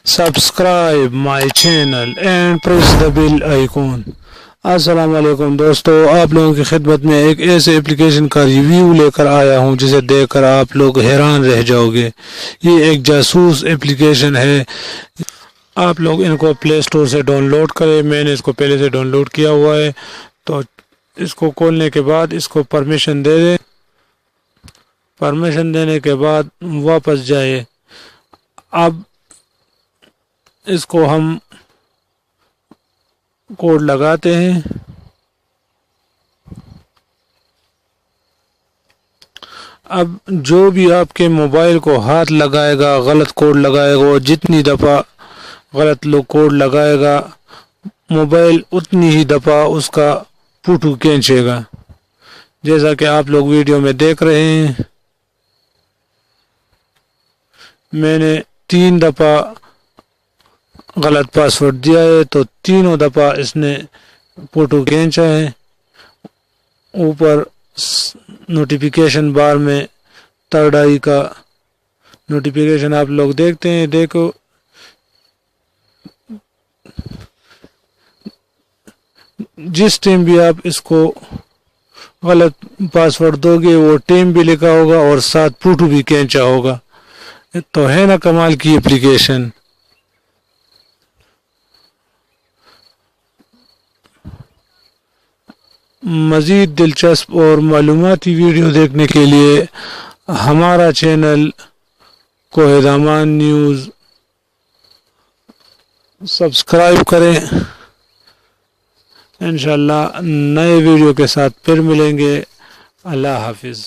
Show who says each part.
Speaker 1: subscribe my channel and press the bell icon. السلام علیکم دوستو، آپ لوگوں کی خدمت میں ایک ایسے اپلیکیشن کا ریویو لے کر آیا ہوں جسے دیکھ کر آپ لوگ حیران رہ جاؤ گے۔ یہ ایک جاسوس اپلیکیشن ہے۔ آپ لوگ ان کو پلے اسٹور سے ڈاؤن لوڈ کریں۔ میں نے اس کو پہلے سے ڈاؤن لوڈ کیا ہوا ہے، تو اس کو کھولنے کے بعد اس کو پرمیشن دے دیں۔ پرمیشن دینے کے بعد واپس جائے۔ اب اس کو ہم کوڈ لگاتے ہیں۔ اب جو بھی آپ کے موبائل کو ہاتھ لگائے گا، غلط کوڈ لگائے گا، جتنی دفعہ غلط کوڈ لگائے گا، موبائل اتنی ہی دفعہ اس کا پوٹو کھینچے گا، جیسا کہ آپ لوگ ویڈیو میں دیکھ رہے ہیں۔ میں نے 3 دفعہ غلط پاسورڈ دیا ہے، تو تینوں دفعہ اس نے فوٹو کھینچا ہے۔ اوپر نوٹیفیکیشن بار میں 3rd آئی کا نوٹیفیکیشن آپ لوگ دیکھتے ہیں۔ دیکھو، جس ٹائم بھی آپ اس کو غلط پاسورڈ دو گے، وہ ٹائم بھی لکھا ہوگا اور ساتھ فوٹو بھی کھینچا ہوگا۔ تو ہے نا کمال کی اپلیکیشن۔ مزید دلچسپ اور معلوماتی ویڈیو دیکھنے کے لیے ہمارا چینل کوہ دامان نیوز سبسکرائب کریں۔ انشاءاللہ نئے ویڈیو کے ساتھ پھر ملیں گے۔ اللہ حافظ۔